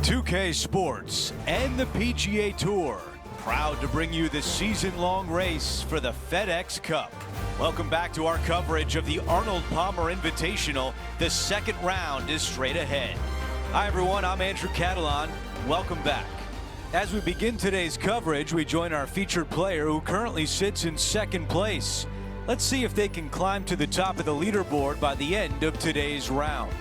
2K Sports and the PGA Tour, proud to bring you the season-long race for the FedEx Cup. Welcome back to our coverage of the Arnold Palmer Invitational. The second round is straight ahead. Hi everyone, I'm Andrew Catalan. Welcome back. As we begin today's coverage, we join our featured player who currently sits in second place. Let's see if they can climb to the top of the leaderboard by the end of today's round.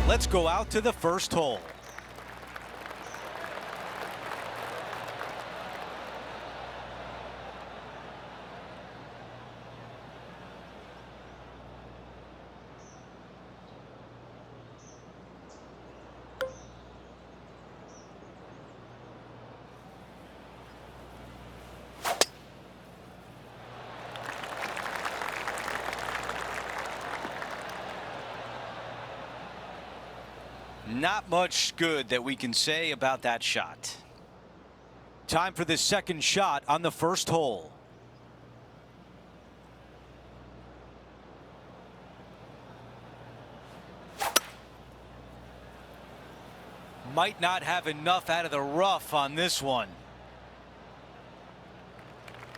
Let's go out to the first hole. Not much good that we can say about that shot. Time for the second shot on the first hole. Might not have enough out of the rough on this one.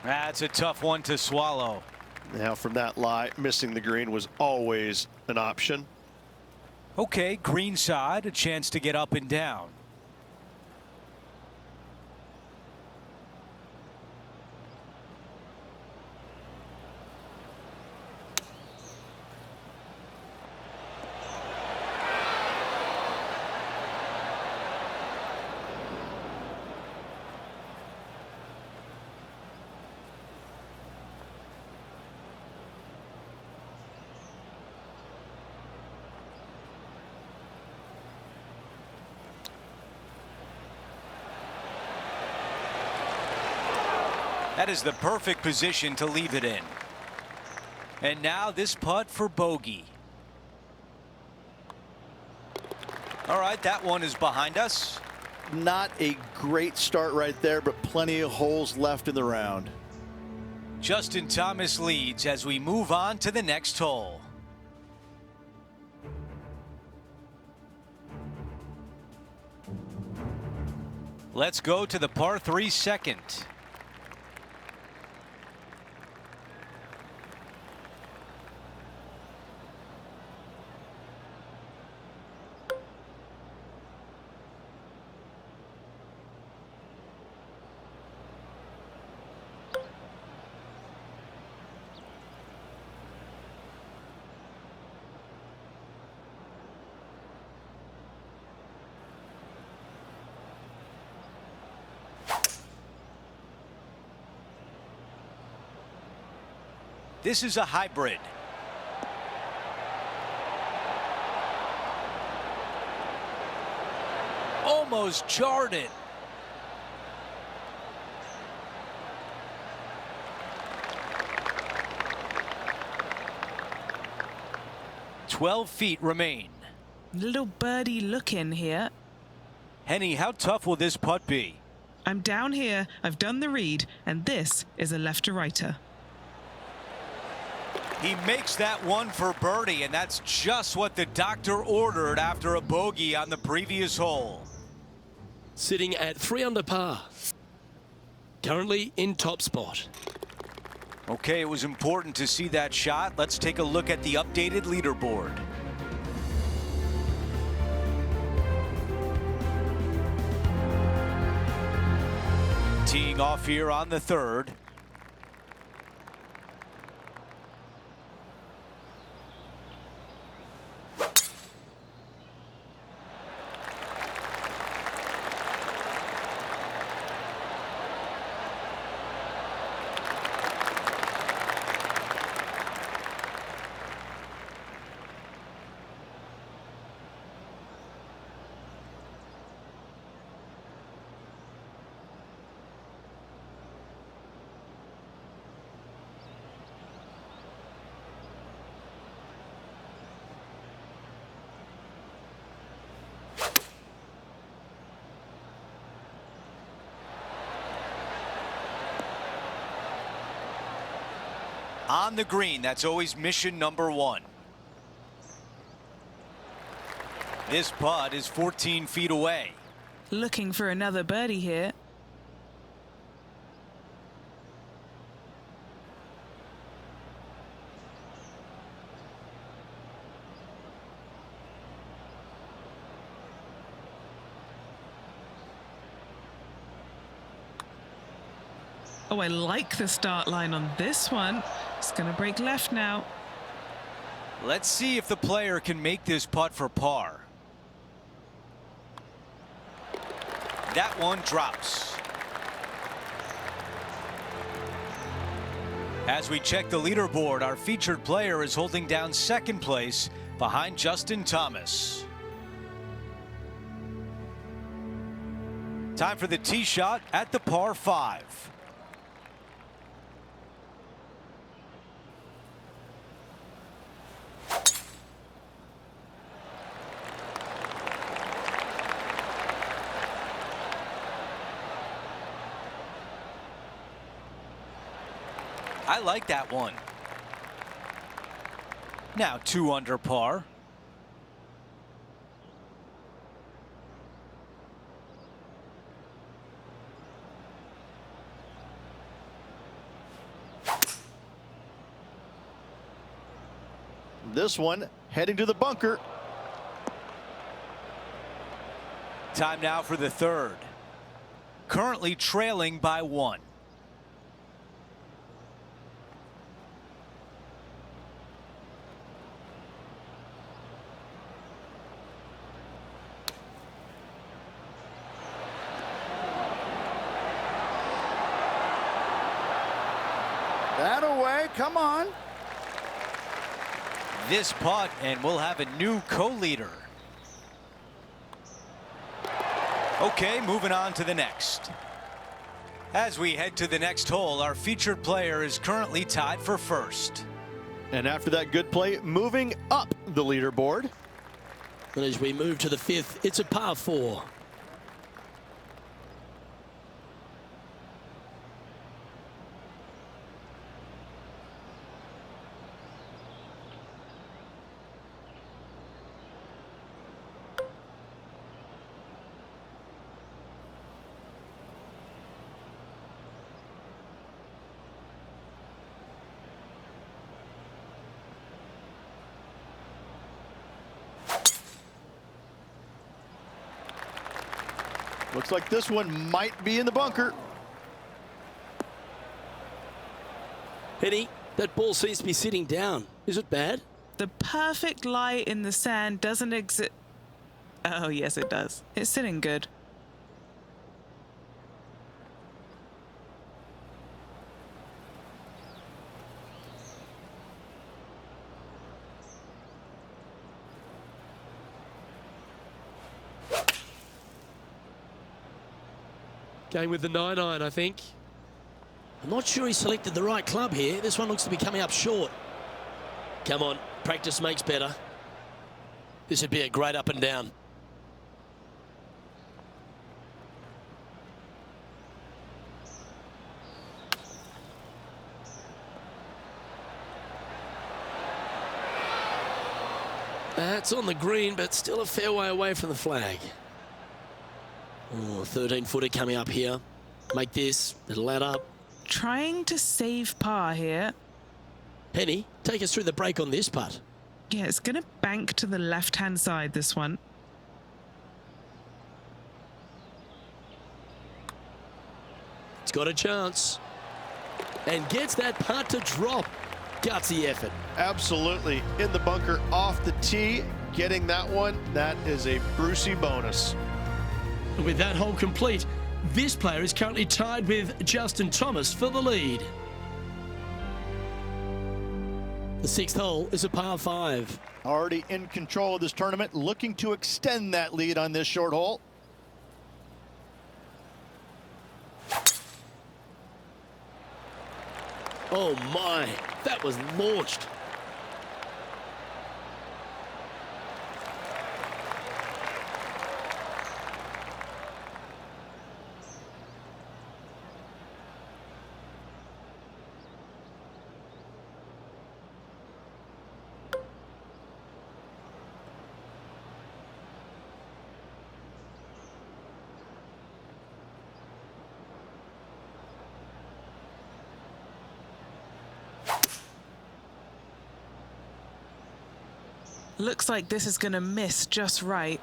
That's a tough one to swallow. Now from that lie, missing the green was always an option. Okay, green side, a chance to get up and down. That is the perfect position to leave it in. And now this putt for bogey. All right, that one is behind us. Not a great start right there, but plenty of holes left in the round. Justin Thomas leads as we move on to the next hole. Let's go to the par 3 second. This is a hybrid. Almost jarred it. "12 feet remain." Little birdie looking here. Henny, how tough will this putt be? I'm down here, I've done the read, and this is a left-to-righter. He makes that one for birdie, and that's just what the doctor ordered after a bogey on the previous hole. Sitting at 3 under par. Currently in top spot. Okay, it was important to see that shot. Let's take a look at the updated leaderboard. Teeing off here on the third. On the green, that's always mission number one. This putt is 14 feet away. Looking for another birdie here. Oh, I like the start line on this one. It's going to break left now. Let's see if the player can make this putt for par. That one drops. As we check the leaderboard, our featured player is holding down second place behind Justin Thomas. Time for the tee shot at the par 5. I like that one. Now 2 under par. This one heading to the bunker. Time now for the third. Currently trailing by 1. That away, come on. This putt, and we'll have a new co-leader. Okay, moving on to the next. As we head to the next hole, our featured player is currently tied for first. And after that good play, moving up the leaderboard. And as we move to the 5th, it's a par 4. Looks like this one might be in the bunker. Penny, that ball seems to be sitting down. Is it bad? The perfect lie in the sand doesn't exist. Oh, yes, it does. It's sitting good. Going with the 9-iron, I think. I'm not sure he selected the right club here. This one looks to be coming up short. Come on, practice makes better. This would be a great up and down. That's on the green, but still a fair way away from the flag. Oh, 13-footer coming up here. Make this. It'll add up. Trying to save par here. Penny, take us through the break on this putt. Yeah, it's going to bank to the left-hand side, this one. It's got a chance. And gets that putt to drop. Gutsy effort. Absolutely. In the bunker off the tee. Getting that one, that is a Brucey bonus. With that hole complete, this player is currently tied with Justin Thomas for the lead. The 6th hole is a par 5. Already in control of this tournament, looking to extend that lead on this short hole. Oh my, that was launched. Looks like this is going to miss just right.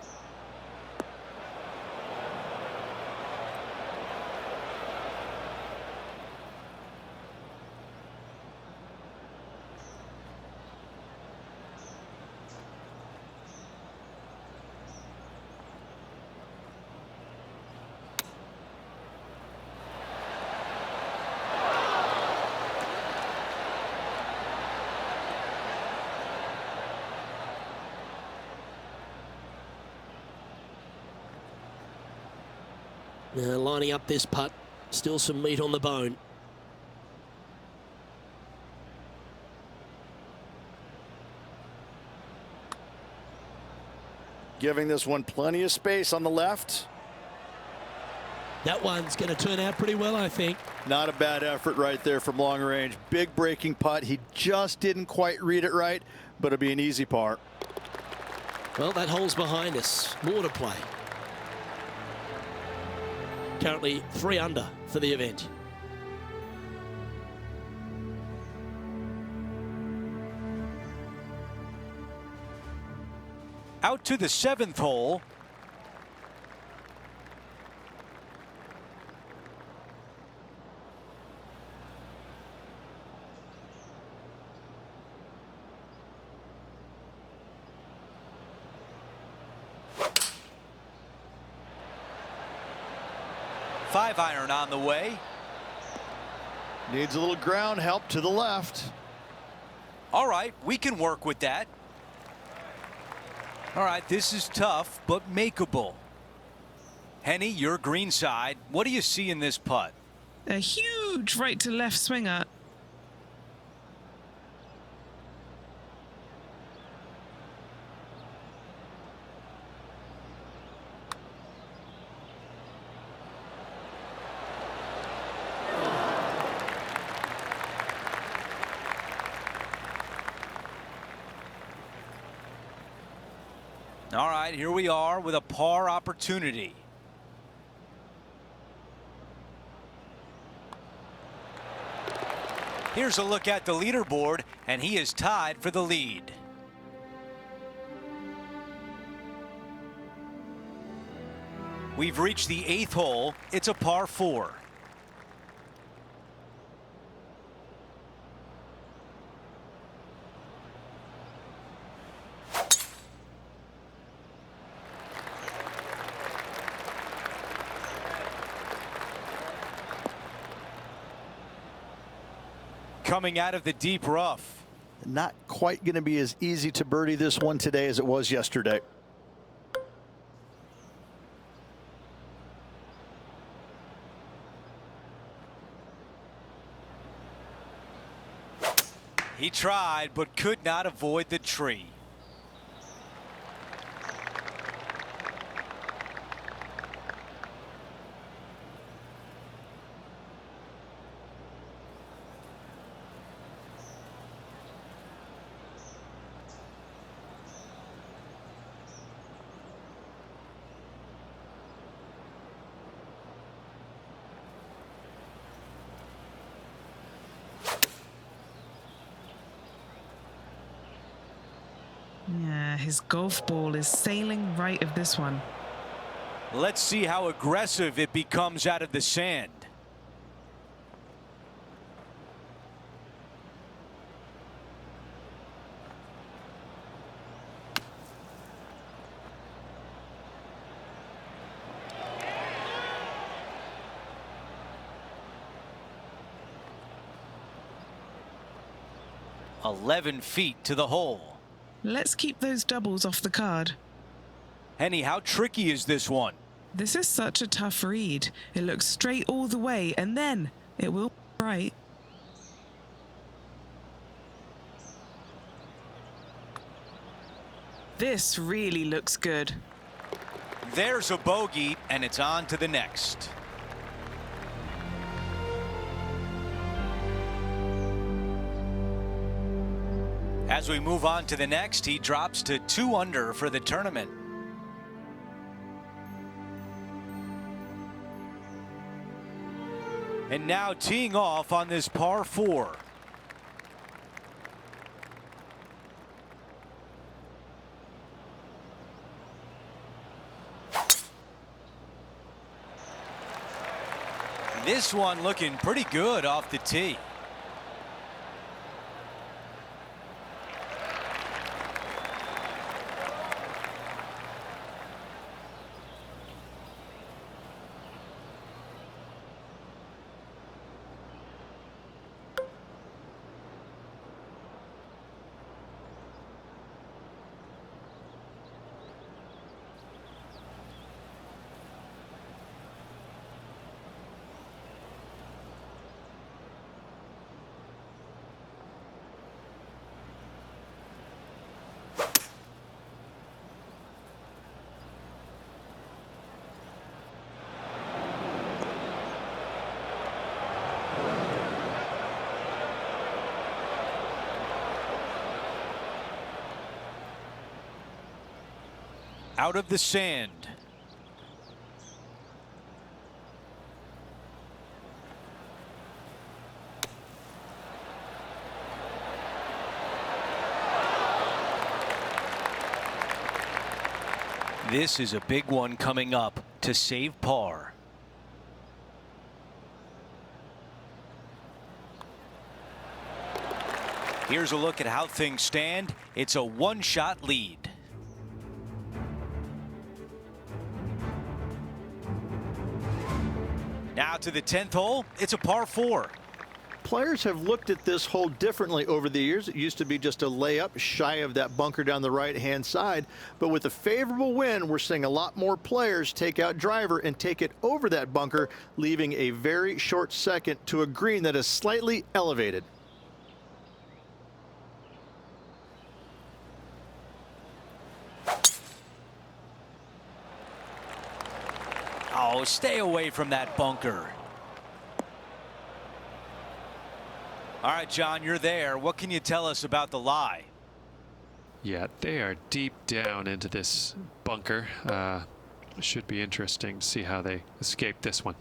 Now lining up this putt, still some meat on the bone. Giving this one plenty of space on the left. That one's going to turn out pretty well, I think. Not a bad effort right there from long range. Big breaking putt. He just didn't quite read it right, but it'll be an easy par. Well, that hole's behind us. More to play. Currently 3 under for the event. Out to the 7th hole. Five iron on the way. Needs a little ground help to the left. All right, we can work with that. All right, this is tough, but makeable. Henny, your green side. What do you see in this putt? A huge right to left swinger. All right, here we are with a par opportunity. Here's a look at the leaderboard, and he is tied for the lead. We've reached the 8th hole. It's a par 4. Coming out of the deep rough. Not quite going to be as easy to birdie this one today as it was yesterday. He tried, but could not avoid the tree. Yeah, his golf ball is sailing right of this one. Let's see how aggressive it becomes out of the sand. "11 feet to the hole." Let's keep those doubles off the card. Henny, how tricky is this one? This is such a tough read. It looks straight all the way, and then it will be right. This really looks good. There's a bogey, and it's on to the next. As we move on to the next, he drops to 2 under for the tournament. And now teeing off on this par 4. This one looking pretty good off the tee. Out of the sand. This is a big one coming up to save par. Here's a look at how things stand. It's a one-shot lead. Now to the 10th hole. It's a par 4. Players have looked at this hole differently over the years. It used to be just a layup shy of that bunker down the right-hand side. But with a favorable wind, we're seeing a lot more players take out driver and take it over that bunker, leaving a very short second to a green that is slightly elevated. Oh, stay away from that bunker. All right, John, you're there. What can you tell us about the lie? Yeah, they are deep down into this bunker. Should be interesting to see how they escape this one.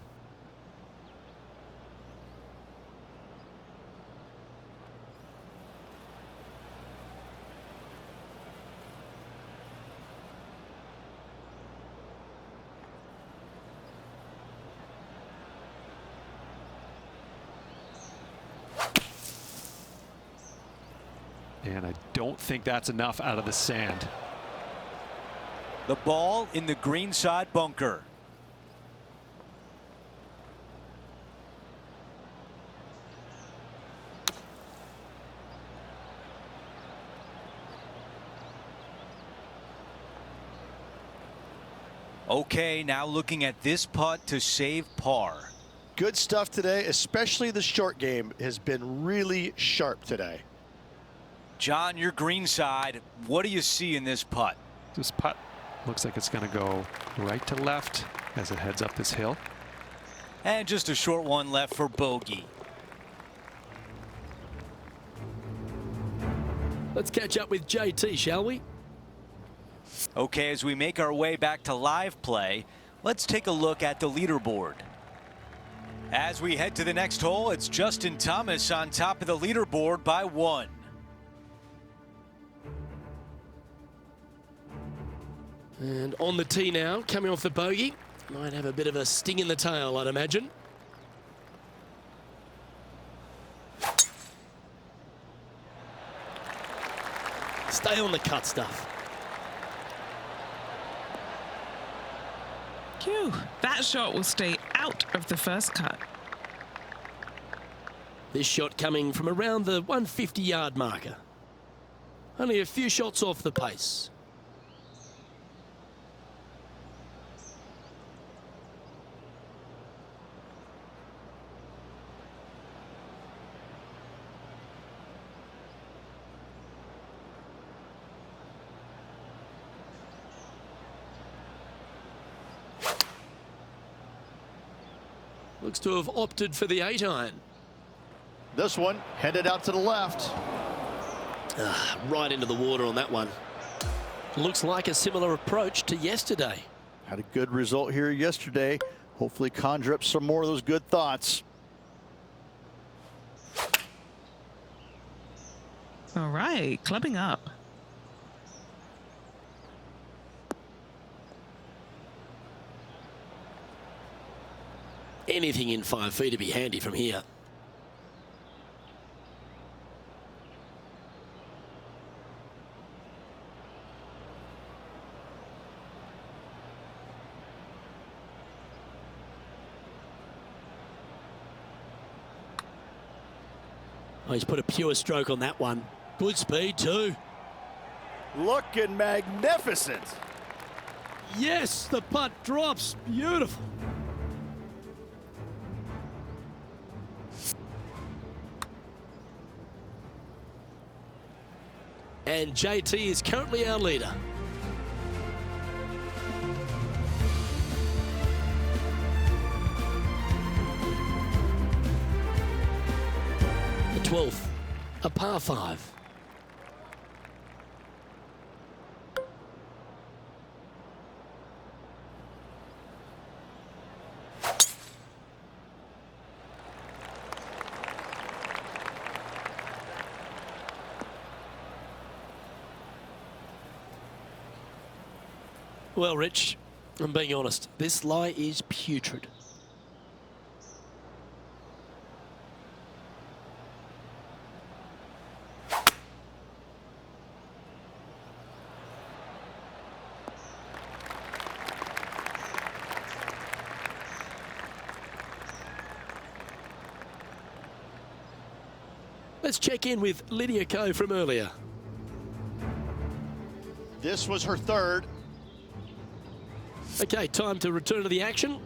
And I don't think that's enough out of the sand. The ball in the green side bunker. Okay, now looking at this putt to save par. Good stuff today, especially the short game has been really sharp today. John, your green side, what do you see in this putt? This putt looks like it's going to go right to left as it heads up this hill. And just a short one left for bogey. Let's catch up with JT, shall we? Okay, as we make our way back to live play, let's take a look at the leaderboard. As we head to the next hole, it's Justin Thomas on top of the leaderboard by 1. And on the tee now, coming off the bogey. Might have a bit of a sting in the tail, I'd imagine. Stay on the cut stuff. Phew, that shot will stay out of the first cut. This shot coming from around the 150-yard marker. Only a few shots off the pace. Looks to have opted for the 8-iron. This one headed out to the left. Right into the water on that one. Looks like a similar approach to yesterday. Had a good result here yesterday. Hopefully conjure up some more of those good thoughts. All right, clubbing up. anything in 5 feet to be handy from here. Oh, he's put a pure stroke on that one. Good speed too. Looking magnificent. Yes, the putt drops. Beautiful. And JT is currently our leader. The 12th, a par 5. Well, Rich, I'm being honest, this lie is putrid. Let's check in with Lydia Ko from earlier. This was her third. Okay, time to return to the action.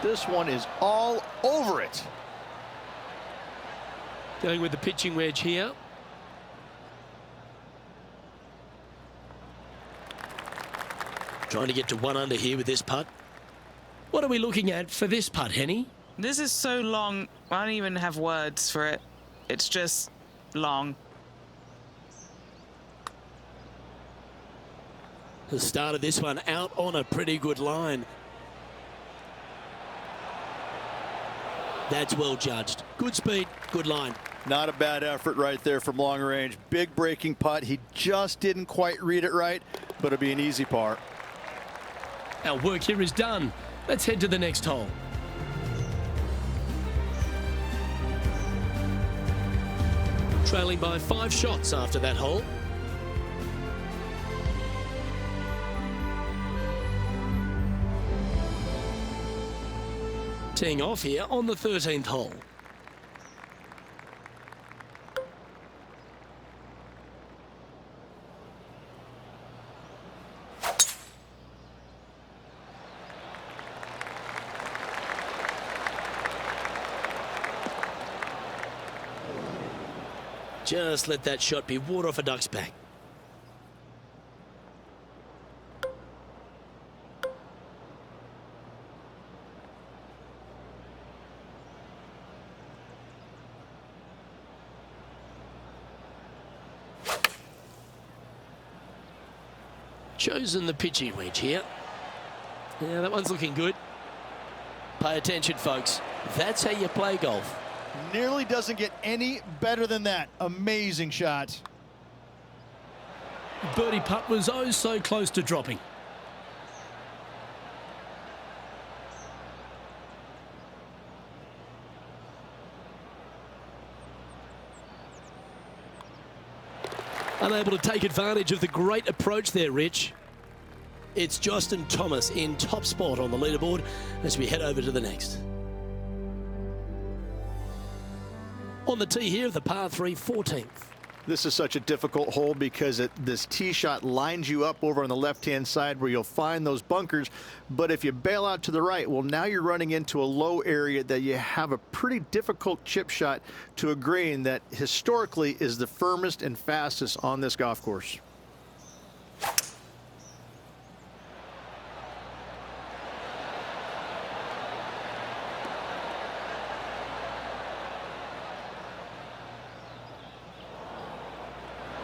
This one is all over it. Going with the pitching wedge here. Trying to get to 1 under here with this putt. What are we looking at for this putt, Henny? This is so long, I don't even have words for it. It's just long. The start of this one out on a pretty good line. That's well judged. Good speed, good line. Not a bad effort right there from long range. Big breaking putt. He just didn't quite read it right, but it'll be an easy par. Our work here is done. Let's head to the next hole. Trailing by 5 shots after that hole. Teeing off here on the 13th hole. Just let that shot be water off a duck's back. Chosen the pitching wedge here. Yeah, that one's looking good. Pay attention, folks. That's how you play golf. Nearly doesn't get any better than that. Amazing shot. Birdie putt was oh so close to dropping. Unable to take advantage of the great approach there, Rich. It's Justin Thomas in top spot on the leaderboard as we head over to the next. On the tee here, the par 3 14th. This is such a difficult hole because this tee shot lines you up over on the left-hand side where you'll find those bunkers. But if you bail out to the right, well, now you're running into a low area that you have a pretty difficult chip shot to a green that historically is the firmest and fastest on this golf course.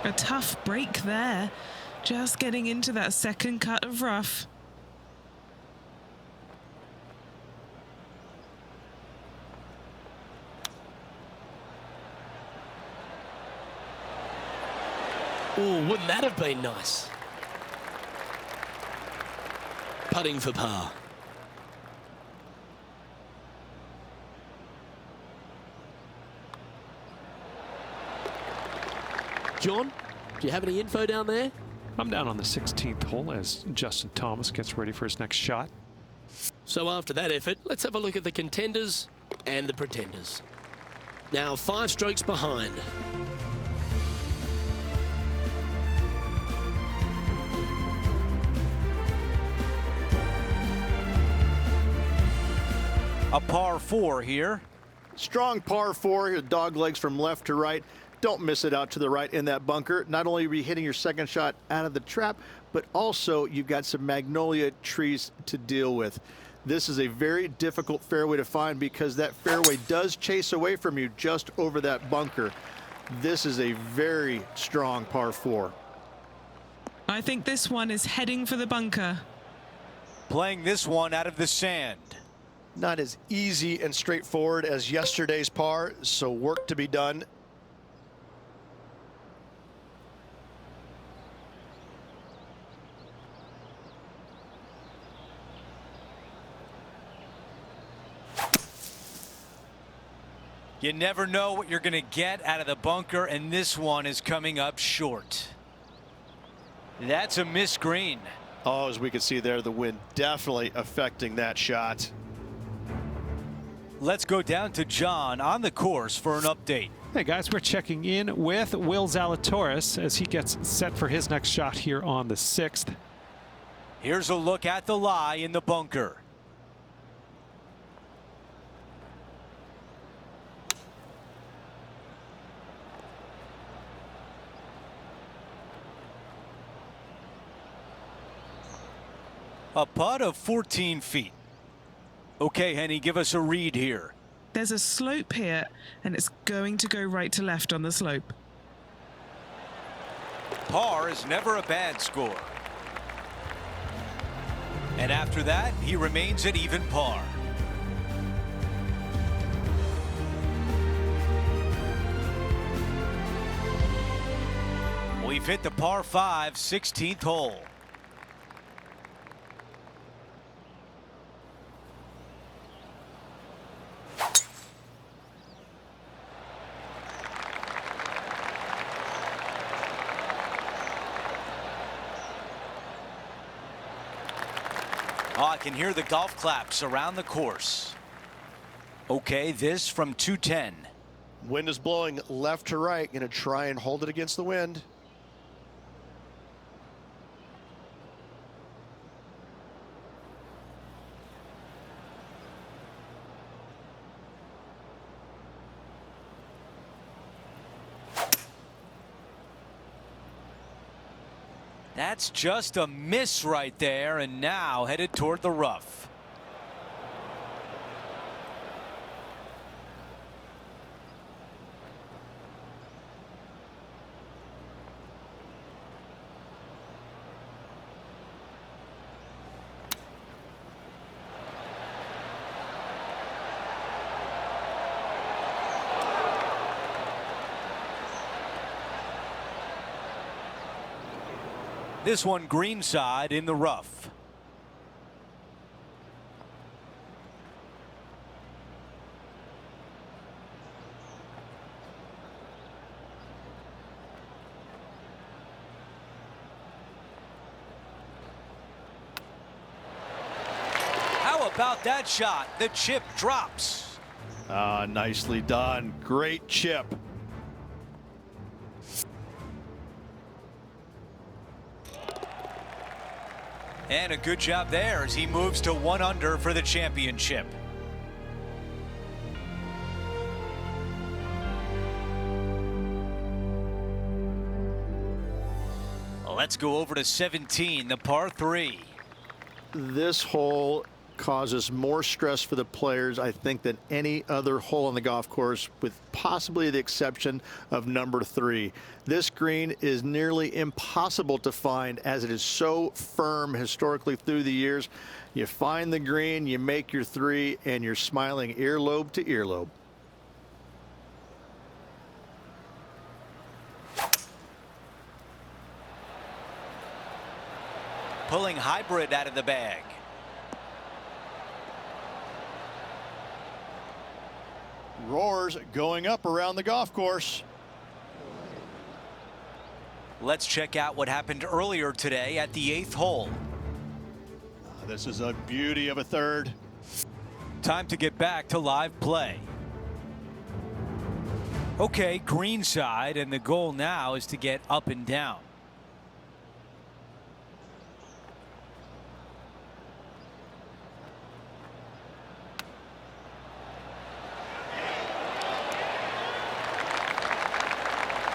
A tough break there. Just getting into that second cut of rough. Oh, wouldn't that have been nice? Putting for par. John, do you have any info down there? I'm down on the 16th hole as Justin Thomas gets ready for his next shot. So after that effort, let's have a look at the contenders and the pretenders. Now 5 strokes behind. A par 4 here. Strong par 4, your dog legs from left to right. Don't miss it out to the right in that bunker. Not only are you hitting your second shot out of the trap, but also you've got some magnolia trees to deal with. This is a very difficult fairway to find because that fairway does chase away from you just over that bunker. This is a very strong par 4. I think this one is heading for the bunker. Playing this one out of the sand. Not as easy and straightforward as yesterday's par, so work to be done. You never know what you're going to get out of the bunker, and this one is coming up short. That's a missed green. Oh, as we can see there, the wind definitely affecting that shot. Let's go down to John on the course for an update. Hey guys, we're checking in with Will Zalatoris as he gets set for his next shot here on the 6th. Here's a look at the lie in the bunker. A putt of 14 feet. Okay, Henny, give us a read here. There's a slope here, and it's going to go right to left on the slope. Par is never a bad score. And after that, he remains at even par. We've hit the par 5 16th hole. Oh, I can hear the golf claps around the course. Okay, this from 210. Wind is blowing left to right. Going to try and hold it against the wind. That's just a miss right there, and now headed toward the rough. This one greenside in the rough. How about that shot? The chip drops. Nicely done. Great chip. And a good job there as he moves to 1 under for the championship. Let's go over to 17, the par 3. This hole causes more stress for the players, I think, than any other hole on the golf course, with possibly the exception of number 3. This green is nearly impossible to find, as it is so firm historically through the years. You find the green, you make your 3, and you're smiling earlobe to earlobe. Pulling hybrid out of the bag. Roars going up around the golf course. Let's check out what happened earlier today at the 8th hole. This is a beauty of a third. Time to get back to live play. Okay, green side, and the goal now is to get up and down.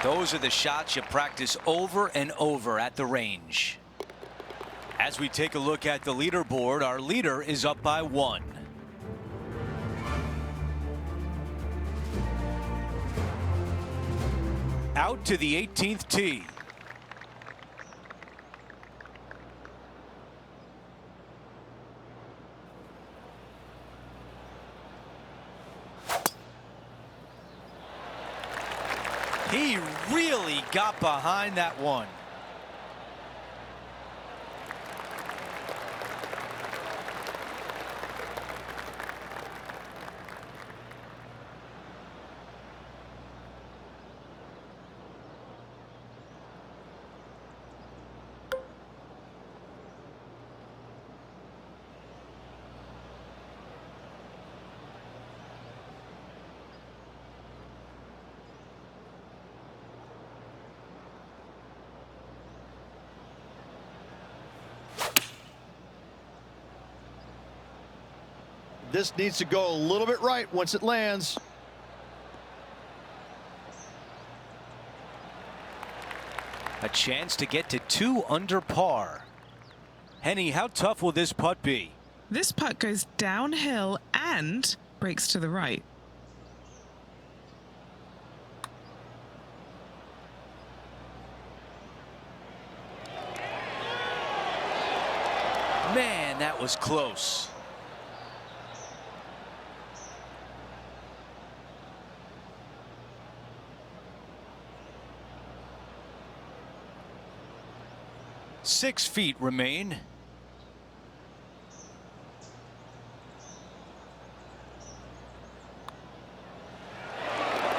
Those are the shots you practice over and over at the range. As we take a look at the leaderboard, our leader is up by 1. Out to the 18th tee. He really got behind that one. This needs to go a little bit right once it lands. A chance to get to 2 under par. Henny, how tough will this putt be? This putt goes downhill and breaks to the right. Man, that was close. Six feet remain.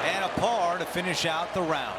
And a par to finish out the round.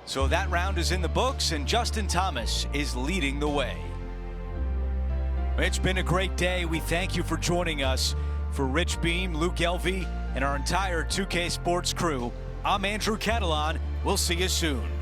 So that round is in the books, and Justin Thomas is leading the way. It's been a great day. We thank you for joining us. For Rich Beam, Luke Elvey, and our entire 2K Sports crew, I'm Andrew Catalan. We'll see you soon.